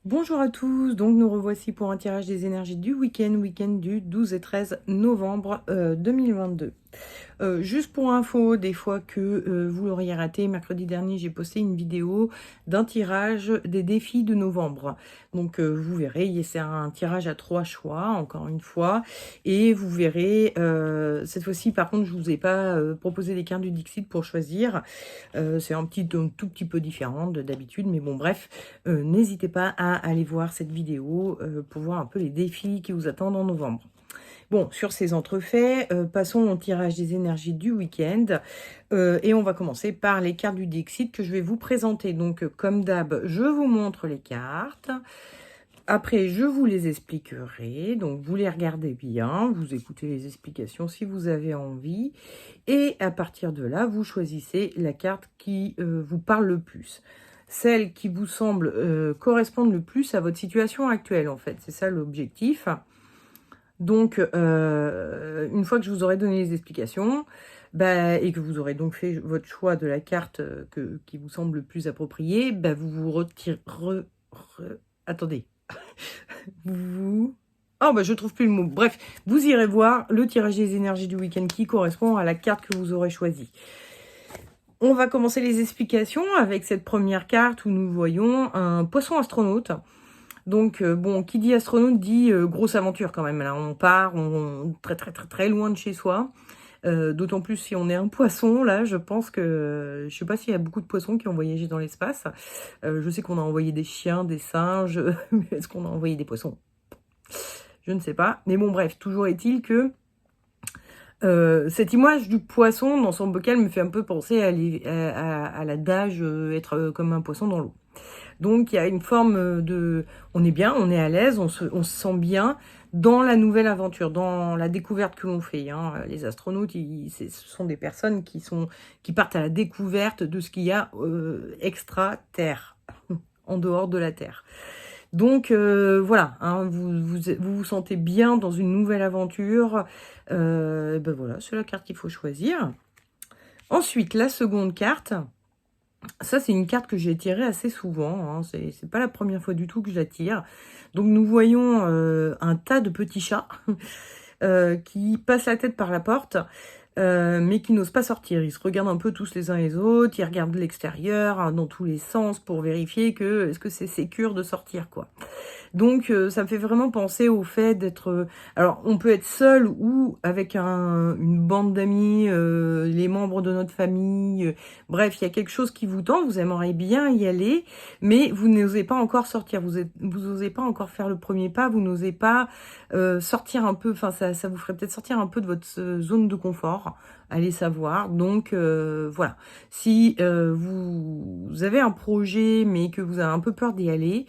Bonjour à tous, donc nous revoici pour un tirage des énergies du week-end du 12 et 13 novembre 2022. Juste pour info, des fois que vous l'auriez raté, mercredi dernier, j'ai posté une vidéo d'un tirage des défis de novembre. Donc vous verrez, c'est un tirage à 3 choix, encore une fois. Et vous verrez, cette fois-ci, par contre, je vous ai pas proposé les cartes du Dixit pour choisir. C'est un tout petit peu différent de d'habitude, mais bon, bref, n'hésitez pas à aller voir cette vidéo pour voir un peu les défis qui vous attendent en novembre. Bon, sur ces entrefaits, passons au tirage des énergies du week-end. Et on va commencer par les cartes du Dixit que je vais vous présenter. Donc, comme d'hab, je vous montre les cartes. Après, je vous les expliquerai. Donc, vous les regardez bien. Vous écoutez les explications si vous avez envie. Et à partir de là, vous choisissez la carte qui vous parle le plus. Celle qui vous semble correspondre le plus à votre situation actuelle, en fait. C'est ça l'objectif. Donc, une fois que je vous aurai donné les explications, et que vous aurez donc fait votre choix de la carte qui vous semble le plus appropriée, vous vous retirez... Attendez. Vous... Oh, je trouve plus le mot. Bref, vous irez voir le tirage des énergies du week-end qui correspond à la carte que vous aurez choisie. On va commencer les explications avec cette première carte où nous voyons un poisson astronaute. Donc, bon, qui dit astronaute dit grosse aventure quand même. Là, on part très loin de chez soi. D'autant plus si on est un poisson, là, je pense que... Je sais pas s'il y a beaucoup de poissons qui ont voyagé dans l'espace. Je sais qu'on a envoyé des chiens, des singes, mais est-ce qu'on a envoyé des poissons? Je ne sais pas. Mais bon, bref, toujours est-il que cette image du poisson dans son bocal me fait un peu penser à l'adage être comme un poisson dans l'eau. Donc, il y a une forme de... On est bien, on est à l'aise, on se sent bien dans la nouvelle aventure, dans la découverte que l'on fait. Hein. Les astronautes, ce sont des personnes qui partent à la découverte de ce qu'il y a extra-terre, en dehors de la Terre. Donc, voilà, hein, vous sentez bien dans une nouvelle aventure. Voilà, c'est la carte qu'il faut choisir. Ensuite, la seconde carte... Ça, c'est une carte que j'ai tirée assez souvent. Hein. C'est pas la première fois du tout que je la tire. Donc, nous voyons un tas de petits chats qui passent la tête par la porte, mais qui n'osent pas sortir. Ils se regardent un peu tous les uns les autres. Ils regardent l'extérieur hein, dans tous les sens pour vérifier que est-ce que c'est sécure de sortir, quoi. Donc, ça me fait vraiment penser au fait d'être... alors, on peut être seul ou avec une bande d'amis, les membres de notre famille. Bref, il y a quelque chose qui vous tente, vous aimeriez bien y aller, mais vous n'osez pas encore sortir. Vous n'osez pas encore faire le premier pas, vous n'osez pas sortir un peu... Enfin, ça vous ferait peut-être sortir un peu de votre zone de confort, allez savoir. Donc, voilà. Si vous avez un projet, mais que vous avez un peu peur d'y aller...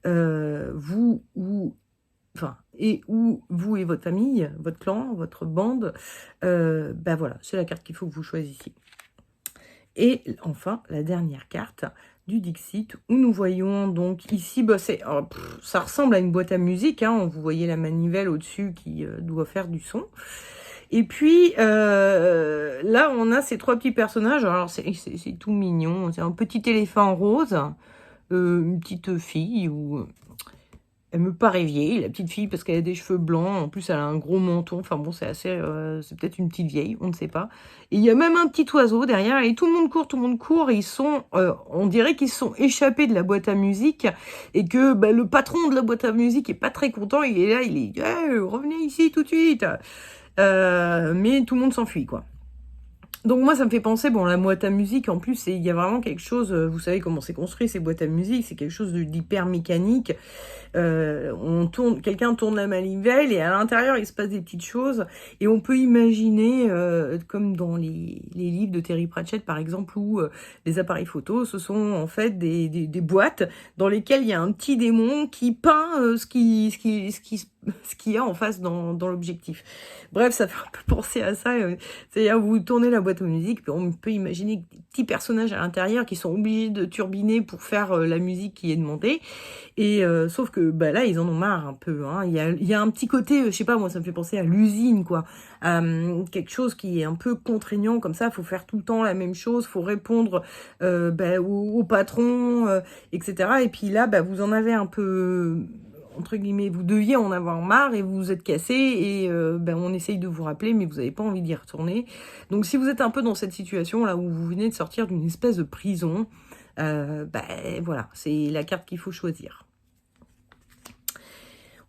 vous et votre famille, votre clan, votre bande, voilà, c'est la carte qu'il faut que vous choisissiez. Et enfin, la dernière carte du Dixit, où nous voyons donc ici, ça ressemble à une boîte à musique, hein, vous voyez la manivelle au-dessus qui doit faire du son. Et puis, là, on a ces trois petits personnages, alors c'est tout mignon, c'est un petit éléphant rose, une petite fille, ou elle me paraît vieille, la petite fille, parce qu'elle a des cheveux blancs. En plus, elle a un gros menton. Enfin bon, c'est assez... c'est peut-être une petite vieille, on ne sait pas. Et il y a même un petit oiseau derrière. Et tout le monde court. Et ils sont... on dirait qu'ils se sont échappés de la boîte à musique. Et que le patron de la boîte à musique est pas très content. Il est là, il est... Hey, revenez ici tout de suite. Mais tout le monde s'enfuit, quoi. Donc moi, ça me fait penser, bon, la boîte à musique, en plus, il y a vraiment quelque chose, vous savez comment c'est construit, ces boîtes à musique, c'est quelque chose d'hyper mécanique. Quelqu'un tourne la manivelle et à l'intérieur, il se passe des petites choses. Et on peut imaginer, comme dans les livres de Terry Pratchett, par exemple, où les appareils photo, ce sont en fait des boîtes dans lesquelles il y a un petit démon qui peint ce qui ce qu'il y a en face dans l'objectif. Bref, ça fait un peu penser à ça. C'est-à-dire, vous tournez la boîte aux musiques, puis on peut imaginer des petits personnages à l'intérieur qui sont obligés de turbiner pour faire la musique qui est demandée. Et sauf que bah, là, ils en ont marre un peu. Hein. Il y a un petit côté, je sais pas, moi, ça me fait penser à l'usine, quoi. Quelque chose qui est un peu contraignant comme ça. Il faut faire tout le temps la même chose. Il faut répondre bah, au patron, etc. Et puis là, bah, vous en avez un peu, entre guillemets, vous deviez en avoir marre et vous vous êtes cassé. Et bah, on essaye de vous rappeler, mais vous n'avez pas envie d'y retourner. Donc si vous êtes un peu dans cette situation là où vous venez de sortir d'une espèce de prison, bah, voilà, c'est la carte qu'il faut choisir.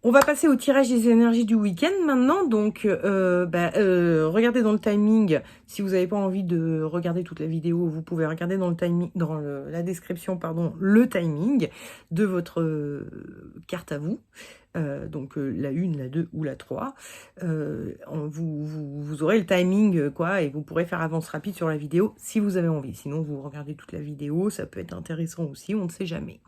On va passer au tirage des énergies du week-end maintenant. Donc, regardez dans le timing. Si vous n'avez pas envie de regarder toute la vidéo, vous pouvez regarder dans le timing, dans la description, pardon, le timing de votre carte à vous. Donc la 1, la 2 ou la 3. Vous aurez le timing, quoi, et vous pourrez faire avance rapide sur la vidéo si vous avez envie. Sinon, vous regardez toute la vidéo, ça peut être intéressant aussi, on ne sait jamais.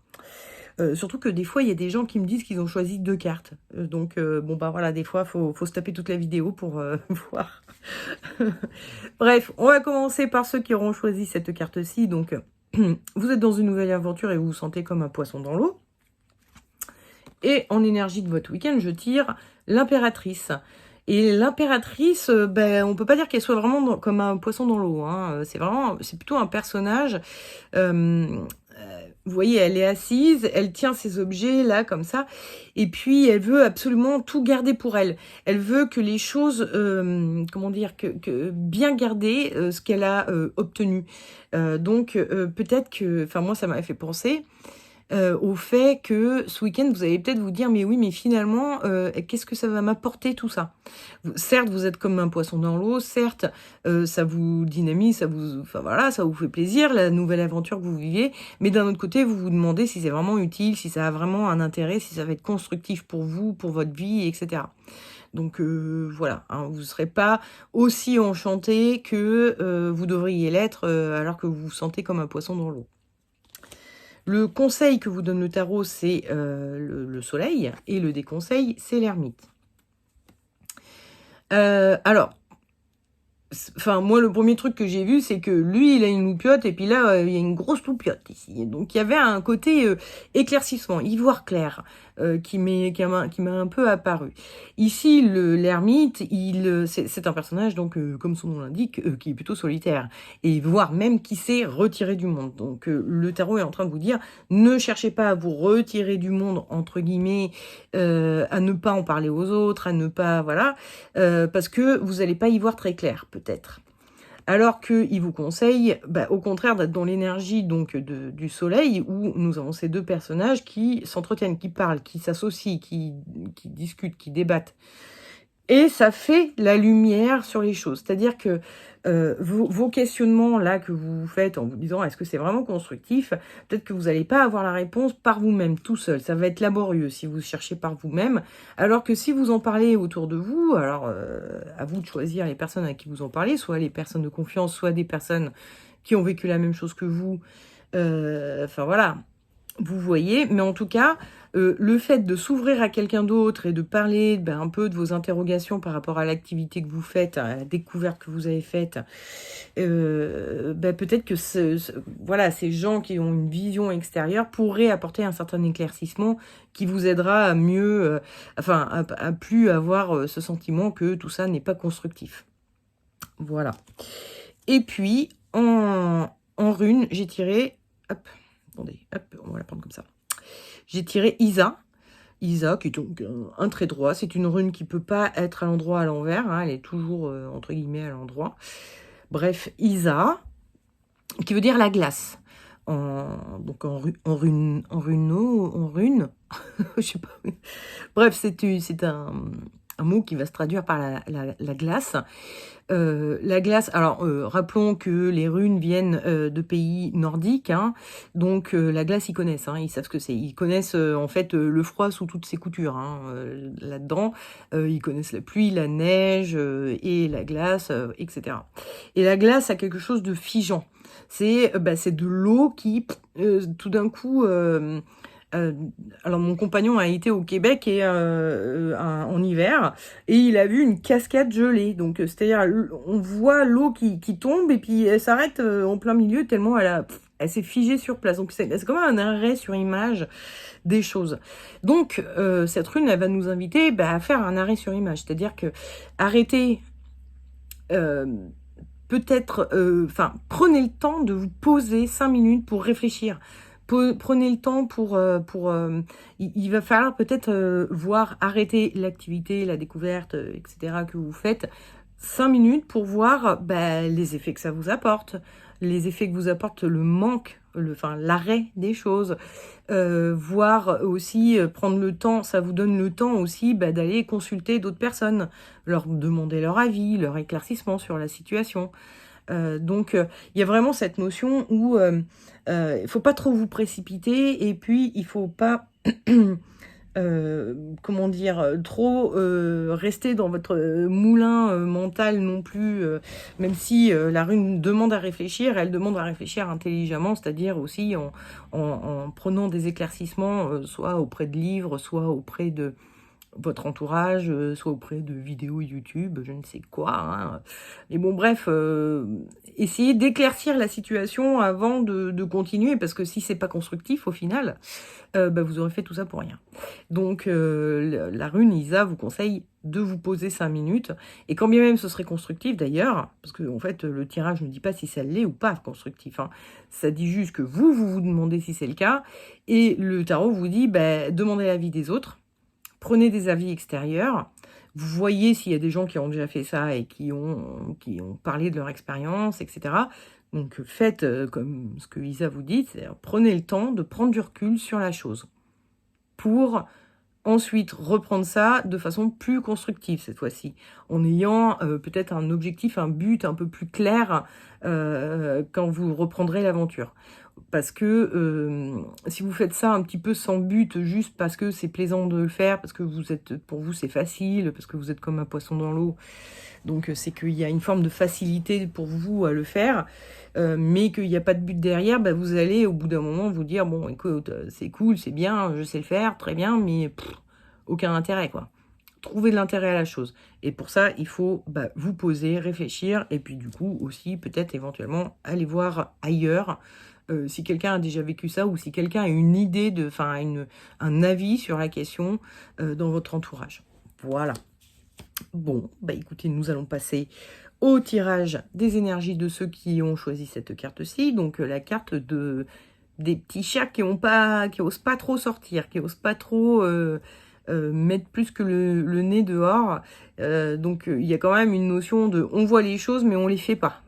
Surtout que des fois, il y a des gens qui me disent qu'ils ont choisi 2 cartes. Donc, bon, bah voilà, des fois, faut se taper toute la vidéo pour voir. Bref, on va commencer par ceux qui auront choisi cette carte-ci. Donc, vous êtes dans une nouvelle aventure et vous vous sentez comme un poisson dans l'eau. Et en énergie de votre week-end, je tire l'impératrice. Et l'impératrice, ben, on peut pas dire qu'elle soit vraiment comme un poisson dans l'eau. Hein. C'est plutôt un personnage. Vous voyez, elle est assise, elle tient ses objets là comme ça, et puis elle veut absolument tout garder pour elle. Elle veut que les choses, comment dire, que bien garder ce qu'elle a obtenu. Donc peut-être que, enfin moi ça m'a fait penser. Au fait que ce week-end, vous allez peut-être vous dire, mais oui, mais finalement, qu'est-ce que ça va m'apporter tout ça? Certes, vous êtes comme un poisson dans l'eau, certes, ça vous dynamise, enfin voilà, ça vous fait plaisir, la nouvelle aventure que vous vivez, mais d'un autre côté, vous vous demandez si c'est vraiment utile, si ça a vraiment un intérêt, si ça va être constructif pour vous, pour votre vie, etc. Donc voilà, hein, vous ne serez pas aussi enchanté que vous devriez l'être alors que vous vous sentez comme un poisson dans l'eau. Le conseil que vous donne le tarot, c'est le soleil, et le déconseil, c'est l'ermite. Alors, enfin, moi, le premier truc que j'ai vu, c'est que lui, il a une loupiote, et puis là, il y a une grosse loupiote ici. Donc, il y avait un côté éclaircissement, ivoire clair, qui m'est un peu apparu. Ici, l'ermite, c'est un personnage, donc, comme son nom l'indique, qui est plutôt solitaire, et voire même qui s'est retiré du monde. Donc, le tarot est en train de vous dire, ne cherchez pas à vous retirer du monde, entre guillemets, à ne pas en parler aux autres, à ne pas, voilà, parce que vous n'allez pas y voir très clair, peut-être. Alors qu'il vous conseille, bah, au contraire, d'être dans l'énergie donc du soleil, où nous avons ces 2 personnages qui s'entretiennent, qui parlent, qui s'associent, qui discutent, qui débattent. Et ça fait la lumière sur les choses. C'est-à-dire que vos questionnements là que vous faites en vous disant est-ce que c'est vraiment constructif, peut-être que vous n'allez pas avoir la réponse par vous-même, tout seul. Ça va être laborieux si vous cherchez par vous-même. Alors que si vous en parlez autour de vous, alors à vous de choisir les personnes à qui vous en parlez, soit les personnes de confiance, soit des personnes qui ont vécu la même chose que vous. Enfin voilà, vous voyez, mais en tout cas, le fait de s'ouvrir à quelqu'un d'autre et de parler un peu de vos interrogations par rapport à l'activité que vous faites, à la découverte que vous avez faite, peut-être que voilà, ces gens qui ont une vision extérieure pourraient apporter un certain éclaircissement qui vous aidera à mieux, à plus avoir ce sentiment que tout ça n'est pas constructif. Voilà. Et puis, en rune, j'ai tiré... Hop. Attendez, hop, on va la prendre comme ça. J'ai tiré Isa. Isa, qui est donc un trait droit. C'est une rune qui ne peut pas être à l'endroit à l'envers. Hein, elle est toujours, entre guillemets, à l'endroit. Bref, Isa, qui veut dire la glace. Donc en rune. Je sais pas. Bref, c'est un mot qui va se traduire par la glace. La glace, alors rappelons que les runes viennent de pays nordiques, hein, donc la glace ils connaissent, hein, ils savent ce que c'est, ils connaissent en fait le froid sous toutes ses coutures, hein, là-dedans, ils connaissent la pluie, la neige et la glace, etc. Et la glace a quelque chose de figeant, c'est de l'eau qui tout d'un coup Alors mon compagnon a été au Québec et en hiver et il a vu une cascade gelée. Donc c'est-à-dire on voit l'eau qui tombe et puis elle s'arrête en plein milieu tellement elle s'est figée sur place. Donc c'est comme un arrêt sur image des choses. Donc cette rune elle va nous inviter à faire un arrêt sur image, c'est-à-dire que arrêter peut-être, prenez le temps de vous poser 5 minutes pour réfléchir. Prenez le temps il va falloir peut-être voir, arrêter l'activité, la découverte, etc. que vous faites. 5 minutes pour voir les effets que ça vous apporte, les effets que vous apporte le manque, l'arrêt des choses. Voir aussi, prendre le temps, ça vous donne le temps aussi d'aller consulter d'autres personnes, leur demander leur avis, leur éclaircissement sur la situation. Donc, il y a vraiment cette notion où il faut pas trop vous précipiter et puis il faut pas, comment dire, trop rester dans votre moulin mental non plus, même si la rune demande à réfléchir, elle demande à réfléchir intelligemment, c'est-à-dire aussi en prenant des éclaircissements, soit auprès de livres, soit auprès de votre entourage, soit auprès de vidéos YouTube, je ne sais quoi. Hein. Mais bon, bref, essayez d'éclaircir la situation avant de continuer, parce que si c'est pas constructif, au final, vous aurez fait tout ça pour rien. Donc, la rune Isa vous conseille de vous poser 5 minutes, et quand bien même ce serait constructif d'ailleurs, parce que en fait, le tirage ne dit pas si ça l'est ou pas constructif, hein. Ça dit juste que vous demandez si c'est le cas, et le tarot vous dit, demandez l'avis des autres, prenez des avis extérieurs, vous voyez s'il y a des gens qui ont déjà fait ça et qui ont parlé de leur expérience, etc. Donc faites comme ce que Isa vous dit, c'est-à-dire prenez le temps de prendre du recul sur la chose pour ensuite reprendre ça de façon plus constructive cette fois-ci, en ayant peut-être un objectif, un but un peu plus clair quand vous reprendrez l'aventure. Parce que si vous faites ça un petit peu sans but, juste parce que c'est plaisant de le faire, parce que pour vous c'est facile, parce que vous êtes comme un poisson dans l'eau, donc c'est qu'il y a une forme de facilité pour vous à le faire, mais qu'il n'y a pas de but derrière, vous allez au bout d'un moment vous dire, bon écoute, c'est cool, c'est bien, je sais le faire, très bien, mais aucun intérêt quoi. Trouver de l'intérêt à la chose. Et pour ça, il faut vous poser, réfléchir, et puis du coup aussi peut-être éventuellement aller voir ailleurs, si quelqu'un a déjà vécu ça, ou si quelqu'un a une idée, un avis sur la question dans votre entourage. Voilà. Bon, écoutez, nous allons passer au tirage des énergies de ceux qui ont choisi cette carte-ci. Donc la carte des petits chats qui osent pas trop sortir, qui osent pas trop mettre plus que le nez dehors. Donc il y a quand même une notion de on voit les choses mais on les fait pas.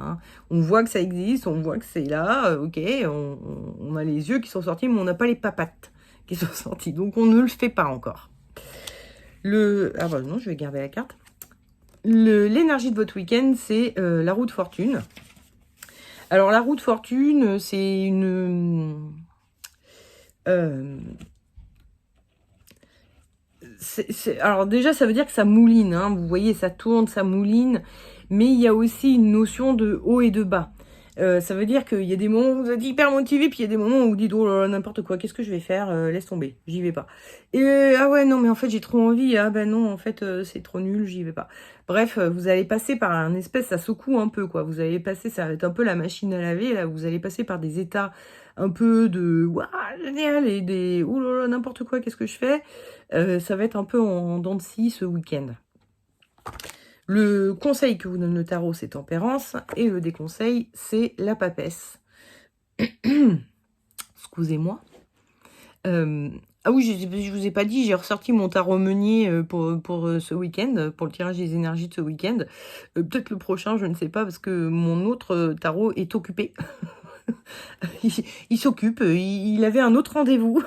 Hein. On voit que ça existe, on voit que c'est là, ok, on a les yeux qui sont sortis, mais on n'a pas les papates qui sont sortis, donc on ne le fait pas encore. Non, je vais garder la carte. L'énergie de votre week-end, c'est la roue de fortune. Alors, la roue de fortune, c'est une... alors déjà, ça veut dire que ça mouline, hein. Vous voyez, ça tourne, ça mouline, mais il y a aussi une notion de haut et de bas. Ça veut dire qu'il y a des moments où vous êtes hyper motivé, puis il y a des moments où vous dites, oh là là, n'importe quoi, qu'est-ce que je vais faire, laisse tomber, j'y vais pas. Et ah ouais, non, mais en fait, j'ai trop envie, ah ben non, en fait, c'est trop nul, j'y vais pas. Bref, vous allez passer par un espèce, ça secoue un peu, quoi. Vous allez passer, ça va être un peu la machine à laver, là, vous allez passer par des états un peu de, waouh, génial, et des, oh là là, n'importe quoi, qu'est-ce que je fais. Ça va être un peu en dents de scie ce week-end. Le conseil que vous donne le tarot, c'est tempérance, et le déconseil, c'est la papesse. Excusez-moi. Ah oui, je vous ai pas dit, j'ai ressorti mon tarot meunier pour ce week-end, pour le tirage des énergies de ce week-end. Peut-être le prochain, je ne sais pas, parce que mon autre tarot est occupé. il s'occupe, il avait un autre rendez-vous.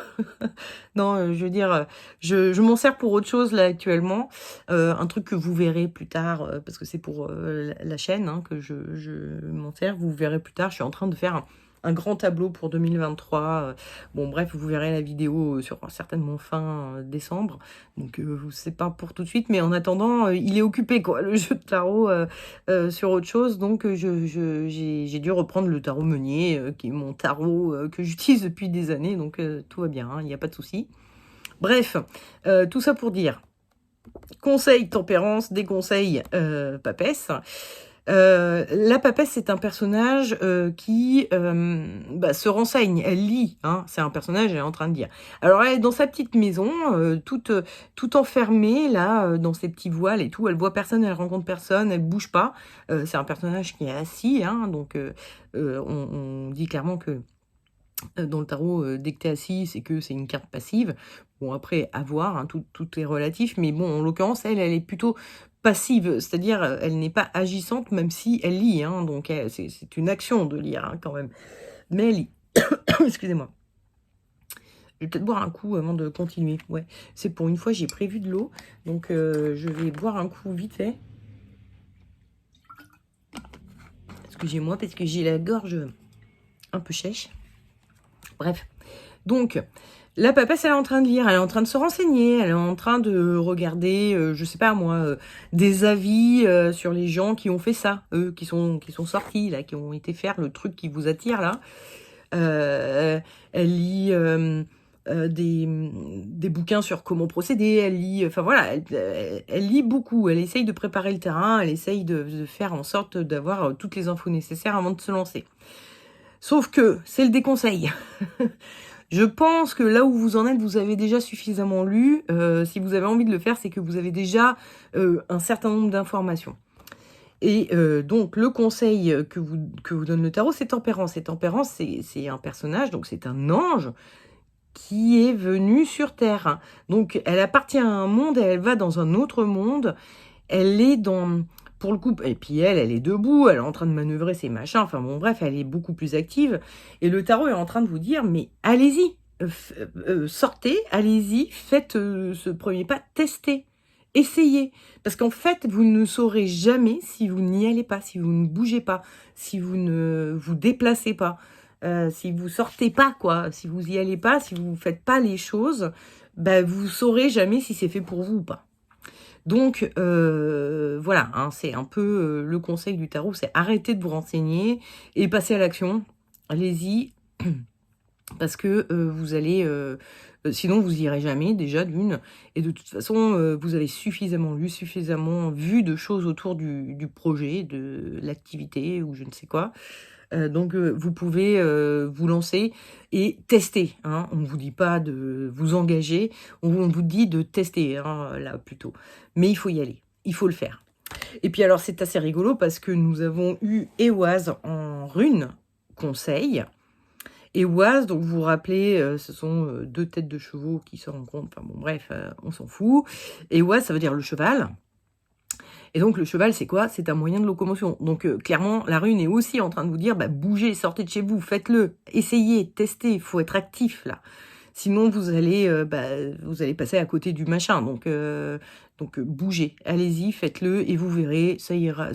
Non, je veux dire, je m'en sers pour autre chose là actuellement. Un truc que vous verrez plus tard, parce que c'est pour la chaîne hein, que je m'en sers. Vous verrez plus tard, je suis en train de faire un grand tableau pour 2023. Bon, bref, vous verrez la vidéo sur certainement fin décembre. Donc, c'est pas pour tout de suite. Mais en attendant, il est occupé, quoi, le jeu de tarot sur autre chose. Donc, j'ai dû reprendre le tarot Meunier, qui est mon tarot que j'utilise depuis des années. Donc, tout va bien, il n'y a pas de souci. Bref, tout ça pour dire... Conseil tempérance, déconseil papesse. La papesse, c'est un personnage qui se renseigne, elle lit, hein, c'est un personnage, elle est en train de dire. Alors elle est dans sa petite maison, toute enfermée, là, dans ses petits voiles et tout, elle voit personne, elle rencontre personne, elle bouge pas. C'est un personnage qui est assis, hein, donc on dit clairement que dans le tarot, dès que tu es assis, c'est que c'est une carte passive. Bon, après, à voir, hein, tout est relatif, mais bon, en l'occurrence, elle est plutôt passive, c'est-à-dire, elle n'est pas agissante, même si elle lit, hein, donc c'est une action de lire, hein, quand même. Mais elle lit. Excusez-moi. Je vais peut-être boire un coup avant de continuer. Ouais, c'est pour une fois, j'ai prévu de l'eau, donc je vais boire un coup vite fait. Excusez-moi, parce que j'ai la gorge un peu sèche. Bref, donc, la papesse, elle est en train de lire, elle est en train de se renseigner, elle est en train de regarder, je sais pas moi, des avis sur les gens qui ont fait ça, eux, qui sont sortis, là, qui ont été faire le truc qui vous attire, là. Elle lit des bouquins sur comment procéder, elle lit, enfin voilà, elle lit beaucoup, elle essaye de préparer le terrain, elle essaye de faire en sorte d'avoir toutes les infos nécessaires avant de se lancer. Sauf que, c'est le déconseil. Je pense que là où vous en êtes, vous avez déjà suffisamment lu. Si vous avez envie de le faire, c'est que vous avez déjà un certain nombre d'informations. Et donc, le conseil que vous donne le tarot, c'est Tempérance. Et Tempérance, c'est un personnage, donc c'est un ange qui est venu sur Terre. Donc, elle appartient à un monde et elle va dans un autre monde. Elle est dans... Pour le coup, et puis elle est debout, elle est en train de manœuvrer ses machins, enfin bon bref, elle est beaucoup plus active. Et le tarot est en train de vous dire, mais allez-y, sortez, allez-y, faites ce premier pas, testez, essayez. Parce qu'en fait, vous ne saurez jamais si vous n'y allez pas, si vous ne bougez pas, si vous ne vous déplacez pas, si vous sortez pas, quoi, si vous y allez pas, si vous ne faites pas les choses, bah, vous saurez jamais si c'est fait pour vous ou pas. Donc, voilà, hein, c'est un peu le conseil du tarot, c'est arrêter de vous renseigner et passer à l'action. Allez-y, parce que vous allez... sinon, vous irez jamais, déjà, d'une. Et de toute façon, vous avez suffisamment lu, suffisamment vu de choses autour du projet, de l'activité ou je ne sais quoi. Donc, vous pouvez vous lancer et tester. Hein. On ne vous dit pas de vous engager, on vous dit de tester, hein, là, plutôt. Mais il faut y aller, il faut le faire. Et puis, alors, c'est assez rigolo parce que nous avons eu Éoise en rune conseil. Éoise, donc vous vous rappelez, ce sont deux têtes de chevaux qui se rencontrent. Enfin, bon, bref, on s'en fout. Éoise, ça veut dire le cheval. Et donc, le cheval, c'est quoi? C'est un moyen de locomotion. Donc, clairement, la rune est aussi en train de vous dire, bah, bougez, sortez de chez vous, faites-le, essayez, testez, il faut être actif, là. Sinon, vous allez passer à côté du machin. Donc bougez, allez-y, faites-le, et vous verrez, ça ira,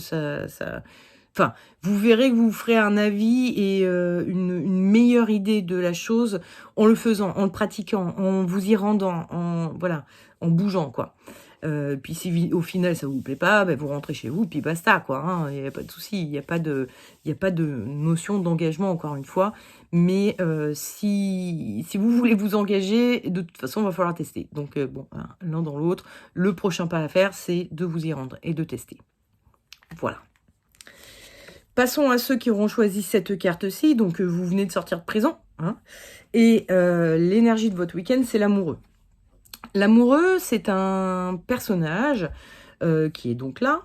Enfin, vous verrez que vous ferez un avis et une meilleure idée de la chose en le faisant, en le pratiquant, en vous y rendant, en bougeant, quoi. Puis si au final ça vous plaît pas, ben vous rentrez chez vous, puis basta, quoi. Hein, il n'y a pas de souci, il n'y a pas de notion d'engagement, encore une fois. Mais si vous voulez vous engager, de toute façon, il va falloir tester. Donc bon, hein, l'un dans l'autre, le prochain pas à faire, c'est de vous y rendre et de tester. Voilà. Passons à ceux qui auront choisi cette carte-ci. Donc vous venez de sortir de prison, hein, et l'énergie de votre week-end, c'est l'amoureux. L'amoureux, c'est un personnage qui est donc là,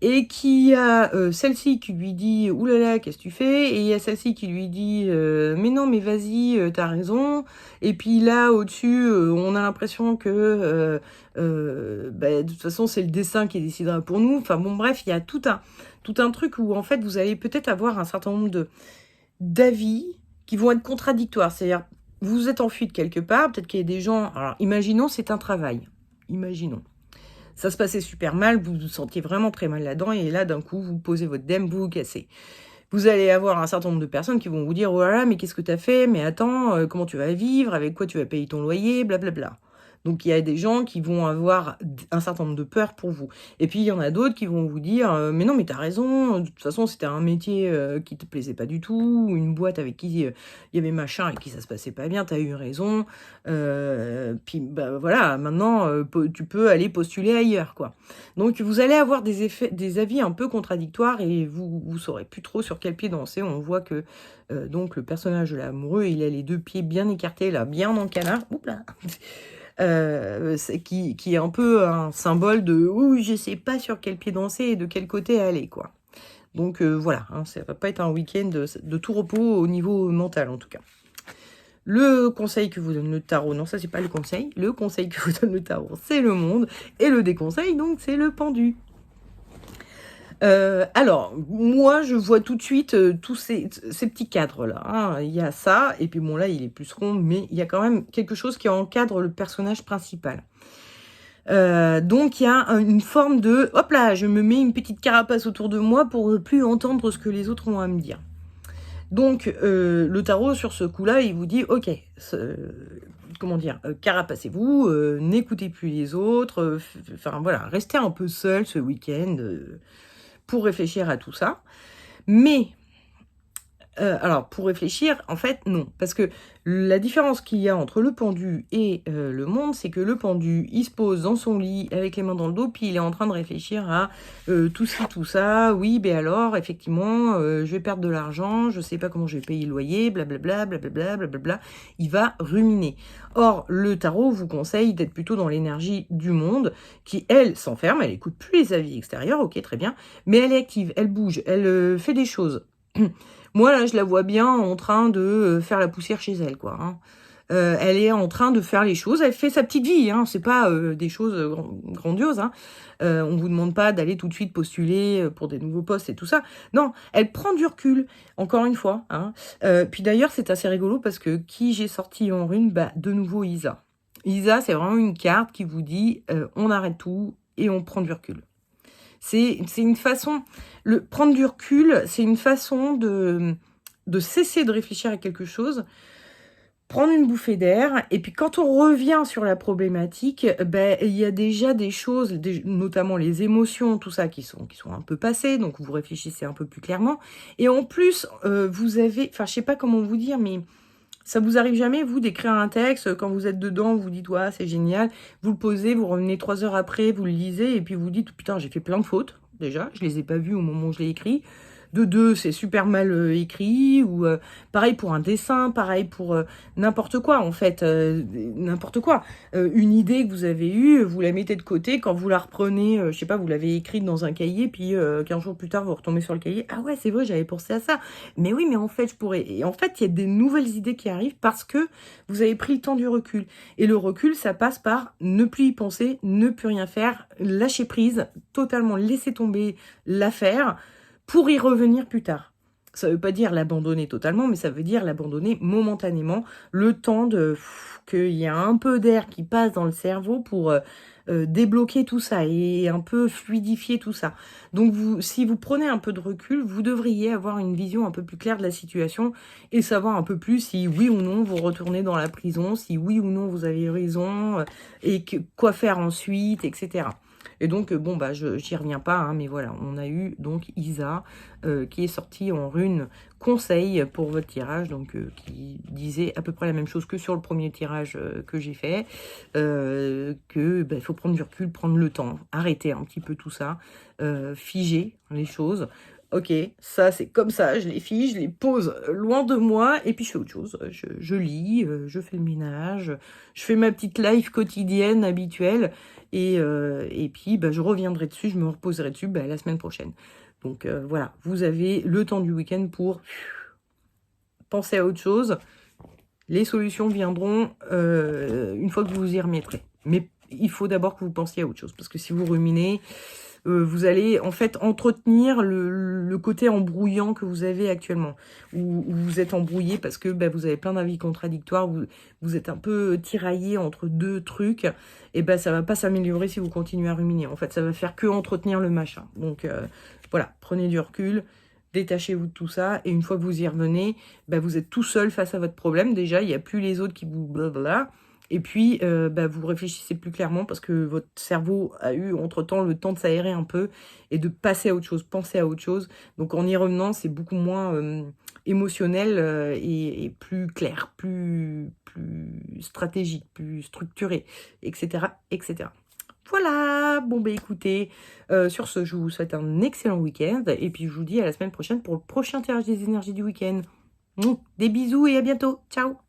et qui a celle-ci qui lui dit « Oulala, qu'est-ce que tu fais ?» Et il y a celle-ci qui lui dit « Mais non, mais vas-y, t'as raison. » Et puis là, au-dessus, on a l'impression que de toute façon, c'est le destin qui décidera pour nous. Enfin bon, bref, il y a tout un truc où en fait, vous allez peut-être avoir un certain nombre d'avis qui vont être contradictoires. C'est-à-dire, vous êtes en fuite quelque part, peut-être qu'il y a des gens... Alors, imaginons, c'est un travail. Imaginons. Ça se passait super mal, vous vous sentiez vraiment très mal là-dedans, et là, d'un coup, vous posez votre dème, vous vous cassez. Vous allez avoir un certain nombre de personnes qui vont vous dire « Oh là là, mais qu'est-ce que tu as fait? Mais attends, comment tu vas vivre? Avec quoi tu vas payer ton loyer? Blablabla. » Donc, il y a des gens qui vont avoir un certain nombre de peurs pour vous. Et puis, il y en a d'autres qui vont vous dire Mais non, mais t'as raison, de toute façon, c'était un métier qui te plaisait pas du tout, ou une boîte avec qui il y avait machin et qui ça se passait pas bien, t'as eu raison. Puis, bah voilà, maintenant, tu peux aller postuler ailleurs, quoi. » Donc, vous allez avoir des avis un peu contradictoires et vous saurez plus trop sur quel pied danser. On voit que donc le personnage de l'amoureux, il a les 2 pieds bien écartés, là, bien dans le canard. Oups là qui est un peu un symbole de oui, je sais pas sur quel pied danser et de quel côté aller, quoi. Donc voilà, hein, ça va pas être un week-end de tout repos au niveau mental, en tout cas. Le conseil que vous donne le tarot, non, ça c'est pas le conseil. Le conseil que vous donne le tarot, c'est le monde. Et le déconseil, donc, c'est le pendu. Alors, moi, je vois tout de suite tous ces petits cadres-là. Hein. Il y a ça, et puis bon, là, il est plus rond, mais il y a quand même quelque chose qui encadre le personnage principal. Donc, il y a une forme de... Hop là, je me mets une petite carapace autour de moi pour ne plus entendre ce que les autres ont à me dire. Donc, le tarot, sur ce coup-là, il vous dit, ok, comment dire, carapacez-vous, n'écoutez plus les autres, enfin voilà, restez un peu seul ce week-end pour réfléchir à tout ça. Mais, alors, pour réfléchir, en fait, non. Parce que la différence qu'il y a entre le pendu et le monde, c'est que le pendu, il se pose dans son lit avec les mains dans le dos, puis il est en train de réfléchir à tout ci, tout ça. Oui, ben alors, effectivement, je vais perdre de l'argent, je sais pas comment je vais payer le loyer, blablabla, blablabla, blablabla. Il va ruminer. Or, le tarot vous conseille d'être plutôt dans l'énergie du monde, qui, elle, s'enferme, elle écoute plus les avis extérieurs, ok, très bien, mais elle est active, elle bouge, elle fait des choses. Moi, là, je la vois bien en train de faire la poussière chez elle, quoi. Hein. Elle est en train de faire les choses. Elle fait sa petite vie. Hein. C'est pas des choses grandioses. Hein. On vous demande pas d'aller tout de suite postuler pour des nouveaux postes et tout ça. Non, elle prend du recul. Encore une fois. Hein. Puis d'ailleurs, c'est assez rigolo parce que qui j'ai sorti en rune, bah, de nouveau Isa. Isa, c'est vraiment une carte qui vous dit on arrête tout et on prend du recul. C'est une façon, prendre du recul, c'est une façon de cesser de réfléchir à quelque chose, prendre une bouffée d'air, et puis quand on revient sur la problématique, ben, il y a déjà des choses, notamment les émotions, tout ça, qui sont un peu passées, donc vous réfléchissez un peu plus clairement, et en plus, vous avez, enfin, je sais pas comment vous dire, mais... Ça vous arrive jamais, vous, d'écrire un texte, quand vous êtes dedans, vous dites, ouais, c'est génial, vous le posez, vous revenez 3 heures après, vous le lisez, et puis vous dites, putain, j'ai fait plein de fautes, déjà, je les ai pas vues au moment où je l'ai écrit. De 2, c'est super mal écrit, ou pareil pour un dessin, pareil pour n'importe quoi, en fait, n'importe quoi. Une idée que vous avez eue, vous la mettez de côté, quand vous la reprenez, je sais pas, vous l'avez écrite dans un cahier, puis 15 jours plus tard, vous retombez sur le cahier, ah ouais, c'est vrai, j'avais pensé à ça. Mais oui, mais en fait, je pourrais... Et en fait, il y a des nouvelles idées qui arrivent parce que vous avez pris le temps du recul. Et le recul, ça passe par ne plus y penser, ne plus rien faire, lâcher prise, totalement laisser tomber l'affaire, pour y revenir plus tard. Ça ne veut pas dire l'abandonner totalement, mais ça veut dire l'abandonner momentanément, le temps qu'il y a un peu d'air qui passe dans le cerveau pour débloquer tout ça et un peu fluidifier tout ça. Donc si vous prenez un peu de recul, vous devriez avoir une vision un peu plus claire de la situation et savoir un peu plus si oui ou non vous retournez dans la prison, si oui ou non vous avez raison et quoi faire ensuite, etc. Et donc, bon, bah, j'y reviens pas, hein, mais voilà, on a eu donc Isa qui est sortie en rune conseil pour votre tirage, donc qui disait à peu près la même chose que sur le premier tirage que j'ai fait, que bah, faut prendre du recul, prendre le temps, arrêter un petit peu tout ça, figer les choses. Ok, ça c'est comme ça, je les fige, je les pose loin de moi, et puis je fais autre chose. Je lis, je fais le ménage, je fais ma petite life quotidienne habituelle, et puis bah, je reviendrai dessus, je me reposerai dessus bah, la semaine prochaine. Donc voilà, vous avez le temps du week-end pour penser à autre chose. Les solutions viendront une fois que vous vous y remettrez. Mais il faut d'abord que vous pensiez à autre chose, parce que si vous ruminez... vous allez en fait entretenir le côté embrouillant que vous avez actuellement, où vous êtes embrouillé parce que bah, vous avez plein d'avis contradictoires, vous êtes un peu tiraillé entre deux trucs, et ben ça va pas s'améliorer si vous continuez à ruminer. En fait, ça va faire que entretenir le machin. Donc voilà, prenez du recul, détachez-vous de tout ça, et une fois que vous y revenez, bah, vous êtes tout seul face à votre problème. Déjà, il n'y a plus les autres qui vous blablabla. Et puis, bah, vous réfléchissez plus clairement parce que votre cerveau a eu entre-temps le temps de s'aérer un peu et de passer à autre chose, penser à autre chose. Donc, en y revenant, c'est beaucoup moins émotionnel et plus clair, plus stratégique, plus structuré, etc., etc. Voilà, bon bah écoutez, sur ce, je vous souhaite un excellent week-end et puis je vous dis à la semaine prochaine pour le prochain tirage des énergies du week-end. Des bisous et à bientôt, ciao!